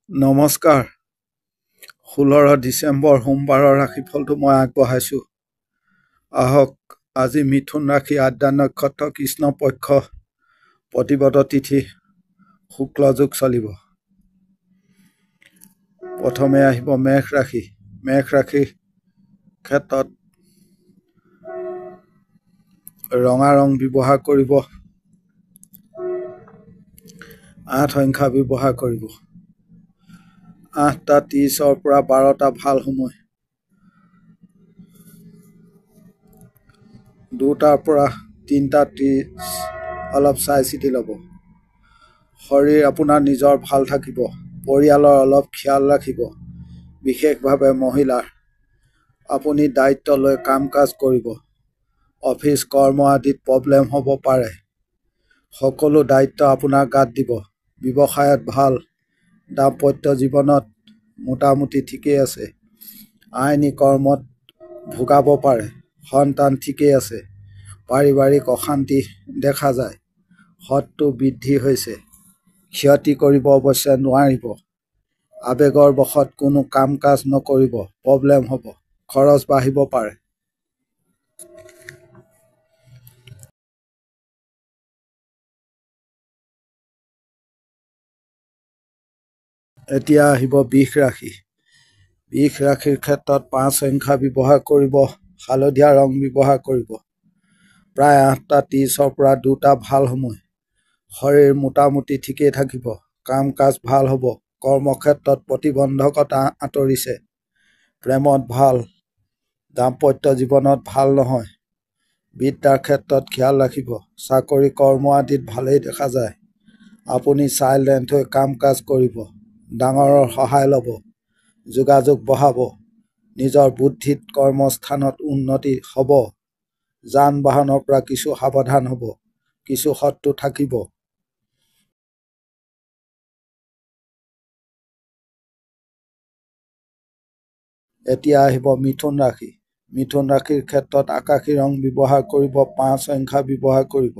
নমস্কাৰ। 16 ডিচেম্বৰ সোমবাৰৰ ৰাশিফলটো মই আগবঢ়াইছোঁ। আহক আজি মিথুন ৰাশি আদ্যা নক্ষত্ৰ কৃষ্ণ পক্ষ প্ৰতিপদ তিথি শুক্ল যোগ চলিব। প্ৰথমে আহিব মেঘ ৰাশি। মেঘ ৰাশিৰ ক্ষেত্ৰত ৰঙা ৰং ব্যৱহাৰ কৰিব, 8 সংখ্যা ব্যৱহাৰ কৰিব। 8টা 30ৰ পৰা 12টা ভাল সময়, 2টাৰ পৰা 3টা 30 অলপ চাই চিতি ল'ব। শৰীৰ আপোনাৰ নিজৰ ভাল থাকিব, পৰিয়ালৰ অলপ খিয়াল ৰাখিব, বিশেষভাৱে মহিলাৰ। আপুনি দায়িত্ব লৈ কাম কাজ কৰিব, অফিচ কৰ্ম আদিত প্ৰব্লেম হ'ব পাৰে। সকলো দায়িত্ব আপোনাৰ গাত দিব। ব্যৱসায়ত ভাল, দাম্পত্য জীৱনত মোটামুটি ঠিকেই আছে। আইনী কৰ্মত ভোগাব পাৰে। সন্তান ঠিকেই আছে। পাৰিবাৰিক অশান্তি দেখা যায়। শত্ৰু বৃদ্ধি হৈছে, ক্ষতি কৰিব অৱশ্যে নোৱাৰিব। আৱেগৰ বশত কোনো কাম কাজ নকৰিব, প্ৰব্লেম হ'ব, খৰচ বাঢ়িব পাৰে। এতিয়া আহিব বৃষ ৰাশি। বৃষ ৰাশিৰ ক্ষেত্ৰত 5 সংখ্যা ব্যৱহাৰ কৰিব, হালধীয়া ৰং ব্যৱহাৰ কৰিব। প্ৰায় 8টা 30ৰ পৰা 2টা ভাল সময়। শৰীৰ মোটামুটি ঠিকেই থাকিব, কাম কাজ ভাল হ'ব। কৰ্মক্ষেত্ৰত প্ৰতিবন্ধকতা আঁতৰিছে। প্ৰেমত ভাল, দাম্পত্য জীৱনত ভাল নহয়। বিদ্যাৰ ক্ষেত্ৰত খিয়াল ৰাখিব। চাকৰি কৰ্ম আদিত ভালেই দেখা যায়। আপুনি চাইলেণ্ট হৈ কাম কাজ কৰিব, ডাঙৰৰ সহায় ল'ব, যোগাযোগ বঢ়াব। নিজৰ বুদ্ধিত কৰ্মস্থানত উন্নতি হ'ব। যান বাহনৰ পৰা কিছু সাৱধান হ'ব, কিছু শত্ৰু থাকিব। এতিয়া আহিব মিথুন ৰাশি। মিথুন ৰাশিৰ ক্ষেত্ৰত আকাশী ৰং ব্যৱহাৰ কৰিব, 5 সংখ্যা ব্যৱহাৰ কৰিব।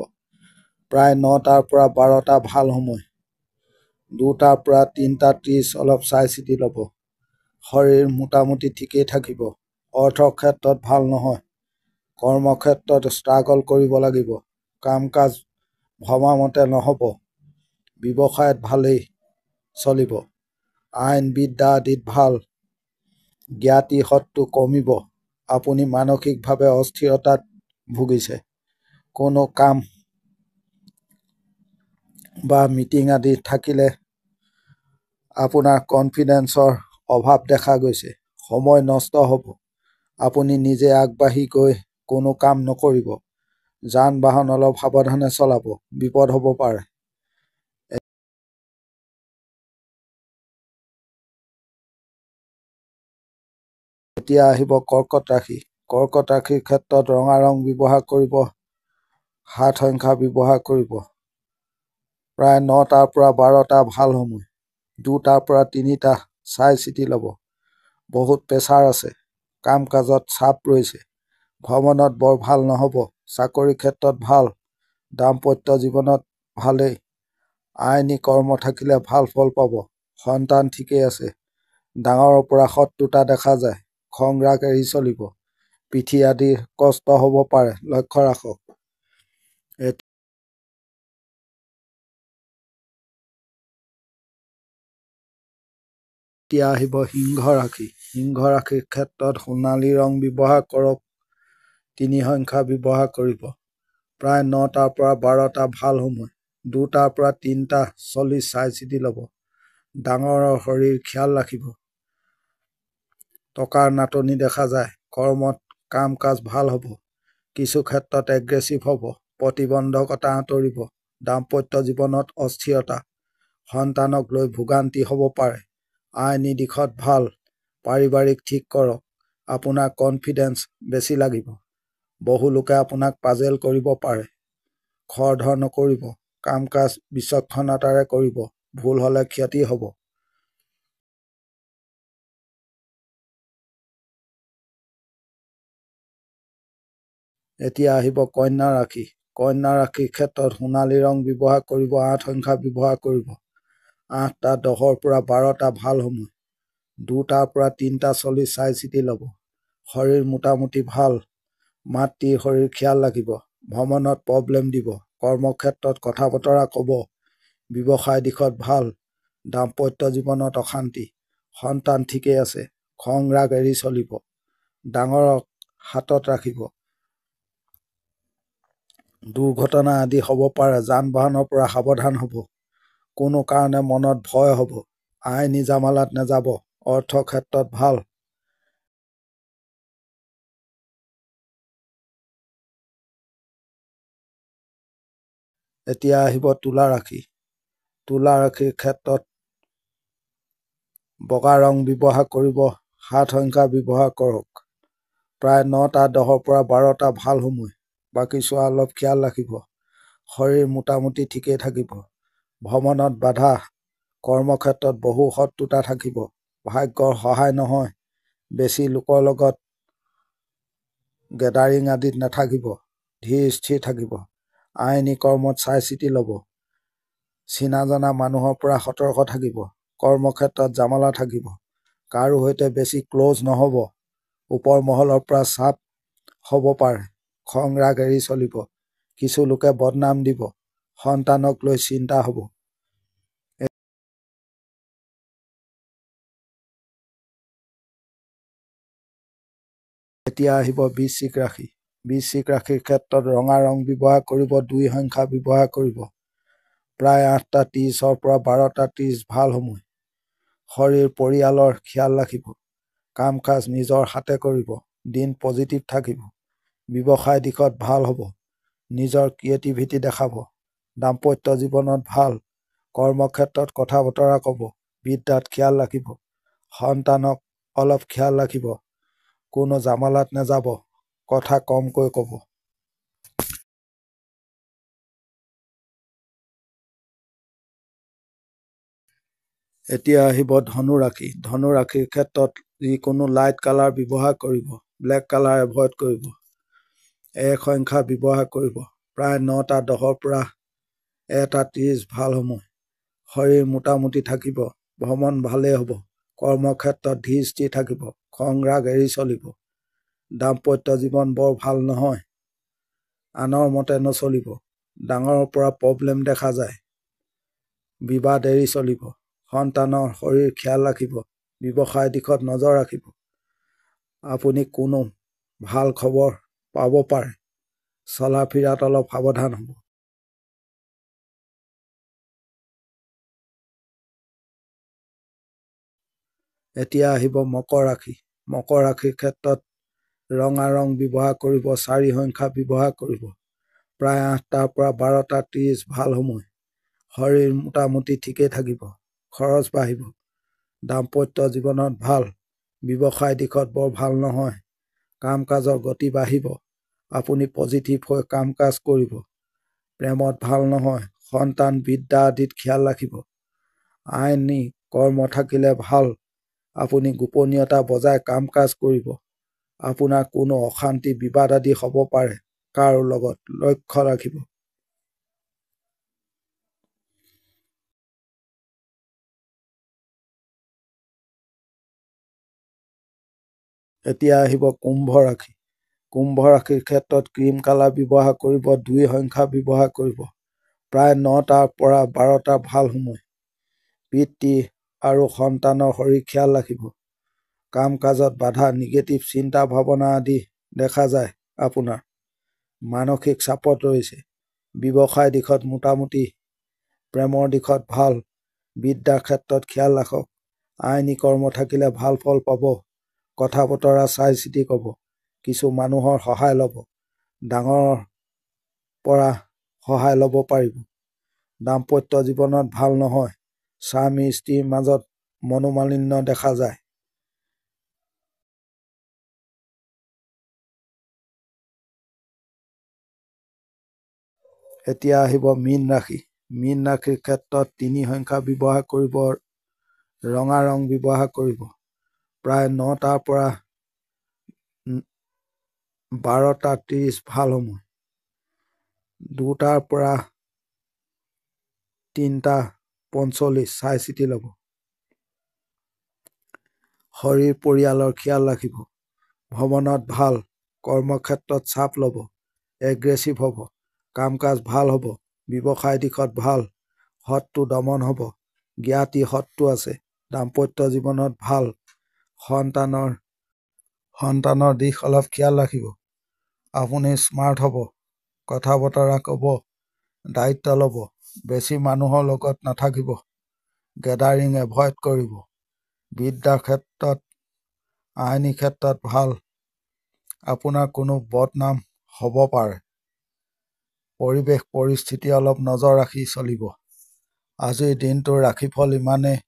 প্ৰায় 9টাৰ পৰা 12টা ভাল সময়, 2টাৰ পৰা 3টা 30 অলপ চাই চিতি ল'ব। শৰীৰ মোটামুটি ঠিকেই থাকিব। অৰ্থৰ ক্ষেত্ৰত ভাল নহয়। কৰ্মক্ষেত্ৰত ষ্ট্ৰাগল কৰিব লাগিব। কাম কাজ ভবামতে নহ'ব। ব্যৱসায়ত ভালেই চলিব। আইন বিদ্যা আদিত ভাল। জ্ঞাতি শত্ৰু কমিব। আপুনি মানসিকভাৱে অস্থিৰতাত ভুগিছে। কোনো কাম বা মিটিং আদি থাকিলে আপোনাৰ কনফিডেন্সৰ অভাৱ দেখা গৈছে। সময় নষ্ট হ'ব। আপুনি নিজে আগবাঢ়ি গৈ কোনো কাম নকৰিব। যান বাহন অলপ সাৱধানে চলাব, বিপদ হ'ব পাৰে। এতিয়া আহিব কৰ্কট ৰাশি। কৰ্কট ৰাশিৰ ক্ষেত্ৰত ৰঙা ৰং ব্যৱহাৰ কৰিব, 7 সংখ্যা ব্যৱহাৰ কৰিব। প্ৰায় 9টাৰ পৰা 12টা ভাল সময়, 2টাৰ পৰা 3টা চাই চিতি ল'ব। বহুত প্ৰেছাৰ আছে। কাম কাজত চাপ ৰৈছে। ভ্ৰমণত বৰ ভাল নহ'ব। চাকৰি ক্ষেত্ৰত ভাল, দাম্পত্য জীৱনত ভালেই। আইনী কৰ্ম থাকিলে ভাল ফল পাব। সন্তান ঠিকেই আছে। ডাঙৰৰ পৰা শত্ৰুতা দেখা যায়। খং ৰাগ এৰি চলিব। পিঠি আদিৰ কষ্ট হ'ব পাৰে, লক্ষ্য ৰাখক। এতিয়া আহিব সিংহ ৰাশি। সিংহ ৰাশিৰ ক্ষেত্ৰত সোণালী ৰং ব্যৱহাৰ কৰক, 3 সংখ্যা ব্যৱহাৰ কৰিব। প্ৰায় 9টাৰ পৰা 12টা ভাল সময়, 2টাৰ পৰা 3টা 40 চাই চিতি ল'ব। ডাঙৰৰ শৰীৰ খিয়াল ৰাখিব। টকাৰ নাটনি দেখা যায়। কৰ্মত কাম কাজ ভাল হ'ব। কিছু ক্ষেত্ৰত এগ্ৰেছিভ হ'ব। প্ৰতিবন্ধকতা আঁতৰিব। দাম্পত্য জীৱনত অস্থিৰতা। সন্তানক লৈ ভোগান্তি হ'ব পাৰে। আইনী দিশত ভাল। পাৰিবাৰিক ঠিক কৰক। আপোনাৰ কনফিডেন্স বেছি লাগিব। বহু লোকে আপোনাক পাজেল কৰিব পাৰে। খৰধৰ নকৰিব। কাম কাজ বিচক্ষণতাৰে কৰিব। ভুল হ'লে ক্ষতি হ'ব। এতিয়া আহিব কন্যা ৰাশি। কন্যা ৰাশিৰ ক্ষেত্ৰত সোণালী ৰং ব্যৱহাৰ কৰিব, 8 সংখ্যা ব্যৱহাৰ কৰিব। 8টা 10ৰ পৰা 12টা ভাল সময়। 2টাৰ পৰা 3টা 40 চাই চিতি ল'ব। শৰীৰ মোটামুটি ভাল। মাতৃ শৰীৰ খিয়াল ৰাখিব। ভ্ৰমণত প্ৰব্লেম দিব। কৰ্মক্ষেত্ৰত কথা বতৰা ক'ব। ব্যৱসায় দিশত ভাল। দাম্পত্য জীৱনত অশান্তি। সন্তান ঠিকেই আছে। খং ৰাগ এৰি চলিব। ডাঙৰক হাতত ৰাখিব। দুৰ্ঘটনা আদি হ'ব পাৰে। যান বাহনৰ পৰা সাৱধান হ'ব। কোনো কাৰণে মনত ভয় হ'ব। আইনী জামালাত নাযাব। অৰ্থ ক্ষেত্ৰত ভাল। এতিয়া আহিব তুলা ৰাশি। তুলা ৰাশিৰ ক্ষেত্ৰত বগা ৰং ব্যৱহাৰ কৰিব। 7 সংখ্যা ব্যৱহাৰ কৰক। প্ৰায় 9টা 10ৰ পৰা 12টা ভাল সময়। বাকী চোৱা অলপ খিয়াল ৰাখিব। শৰীৰ মোটামুটি ঠিকেই থাকিব। ভ্ৰমণত বাধা। কৰ্মক্ষেত্ৰত বহু শত্ৰুতা থাকিব। ভাগ্যৰ সহায় নহয়। বেছি লোকৰ লগত গেডাৰিং আদিত নাথাকিব। ধীৰ স্থিৰ থাকিব। আইনী কৰ্মত চাই চিতি ল'ব। চিনা জনা মানুহৰ পৰা সতৰ্ক থাকিব। কৰ্মক্ষেত্ৰত জামালা থাকিব। কাৰো সৈতে বেছি ক্ল'জ নহ'ব। ওপৰ মহলৰ পৰা চাপ হ'ব পাৰে। খং ৰাগ এৰি চলিব। কিছু লোকে বদনাম দিব। সন্তানক লৈ চিন্তা হ'ব। এতিয়া আহিব বৃশ্চিক ৰাশি। বৃশ্চিক ৰাশিৰ ক্ষেত্ৰত ৰঙা ৰং ব্যৱহাৰ কৰিব। 2 সংখ্যা ব্যৱহাৰ কৰিব। প্ৰায় 8টা 30ৰ পৰা 12টা 30 ভাল সময়। শৰীৰ পৰিয়ালৰ খিয়াল ৰাখিব। কাম কাজ নিজৰ হাতে কৰিব। দিন পজিটিভ থাকিব। ব্যৱসায় দিশত ভাল হ'ব। নিজৰ ক্ৰিয়েটিভিটি দেখাব। দাম্পত্য জীৱনত ভাল। কৰ্মক্ষেত্ৰত কথা বতৰা ক'ব। বিদ্যাত খিয়াল ৰাখিব। সন্তানক অলপ খিয়াল ৰাখিব। কোনো জামালাত নাযাব। কথা কমকৈ ক'ব। এতিয়া আহিব ধনু ৰাশি। ধনু ৰাশিৰ ক্ষেত্ৰত যিকোনো লাইট কালাৰ ব্যৱহাৰ কৰিব। ব্লেক কালাৰ এভইড কৰিব। 1 সংখ্যা ব্যৱহাৰ কৰিব। প্ৰায় 9টা 10ৰ পৰা 1টা 30 ভাল সময়। শৰীৰ মোটামুটি থাকিব। ভ্ৰমণ ভালেই হ'ব। কৰ্মক্ষেত্ৰত ধীৰ স্থিৰ থাকিব। খং ৰাগ এৰি চলিব। দাম্পত্য জীৱন বৰ ভাল নহয়। আনৰ মতে নচলিব। ডাঙৰৰ পৰা প্ৰব্লেম দেখা যায়। বিবাদ এৰি চলিব। সন্তানৰ শৰীৰ খিয়াল ৰাখিব। ব্যৱসায় দিশত নজৰ ৰাখিব। আপুনি কোনো ভাল খবৰ পাব পাৰে। চলা ফিৰাত অলপ সাৱধান হ'ব। এতিয়া আহিব মকৰ ৰাশি। মকৰ ৰাশিৰ ক্ষেত্ৰত ৰঙা ৰং ব্যৱহাৰ কৰিব। 4 সংখ্যা ব্যৱহাৰ কৰিব। প্ৰায় 8টাৰ পৰা 12টা 30 ভাল সময়। শৰীৰ মোটামুটি ঠিকেই থাকিব। খৰচ বাঢ়িব। দাম্পত্য জীৱনত ভাল। ব্যৱসায় দিশত বৰ ভাল নহয়। কাম কাজৰ গতি বাঢ়িব। আপুনি পজিটিভ হৈ কাম কাজ কৰিব। প্ৰেমত ভাল নহয়। সন্তান বিদ্যা আদিত খিয়াল ৰাখিব। আইনী কৰ্ম থাকিলে ভাল। আপুনি গোপনীয়তা বজাই কাম কাজ কৰিব। আপোনাৰ কোনো অশান্তি বিবাদ আদি হ'ব পাৰে। কাৰো লগত লক্ষ্য ৰাখিব। এতিয়া আহিব কুম্ভ ৰাশি। কুম্ভ ৰাশিৰ ক্ষেত্ৰত ক্ৰীম কালাৰ ব্যৱহাৰ কৰিব। 2 সংখ্যা ব্যৱহাৰ কৰিব। প্ৰায় 9টাৰ পৰা 12টা ভাল সময়। পিতৃ আৰু সন্তানৰ শৰীৰ খিয়াল ৰাখিব। কাম কাজত বাধা, নিগেটিভ চিন্তা ভাৱনা আদি দেখা যায়। আপোনাৰ মানসিক চাপত ৰৈছে। ব্যৱসায় দিশত মোটামুটি। প্ৰেমৰ দিশত ভাল। বিদ্যাৰ ক্ষেত্ৰত খিয়াল ৰাখক। আইনী কৰ্ম থাকিলে ভাল ফল পাব। কথা বতৰা চাই চিতি ক'ব। কিছু মানুহৰ সহায় ল'ব। ডাঙৰৰ পৰা সহায় ল'ব পাৰিব। দাম্পত্য জীৱনত ভাল নহয়। স্বামী স্ত্ৰীৰ মাজত মনোমালিন্য দেখা যায়। এতিয়া আহিব মীন ৰাশি। মীন ৰাশিৰ ক্ষেত্ৰত 3 সংখ্যা ব্যৱহাৰ কৰিব। ৰঙা ৰং ব্যৱহাৰ কৰিব। প্ৰায় 9টাৰ পৰা 12টা 30 ভাল সময়। 2টাৰ পৰা 3টা 45 চাই চিতি ল'ব। শৰীৰ পৰিয়ালৰ খিয়াল ৰাখিব। ভ্ৰমণত ভাল, কৰ্মক্ষেত্ৰত চাপ ল'ব, এগ্ৰেছিভ হ'ব, কাম কাজ ভাল হ'ব, ব্যৱসায় দিশত ভাল, শত্ৰু দমন হ'ব, জ্ঞাতি শত্ৰু আছে, দাম্পত্য জীৱনত ভাল, সন্তানৰ দিশ অলপ খিয়াল ৰাখিব। আপুনি স্মাৰ্ট হ'ব, কথা বতৰা ক'ব, দায়িত্ব ল'ব, বেছি মানুহৰ লগত নাথাকিব, গেডাৰিং এভইড কৰিব। বিদ্যাৰ ক্ষেত্ৰত, আইনী ক্ষেত্ৰত ভাল, আপোনাৰ কোনো বদনাম হ'ব পাৰে। পৰিৱেশ পৰিস্থিতি অলপ নজৰ ৰাখি চলিব। আজিৰ দিনটোৰ ৰাশিফল ইমানেই।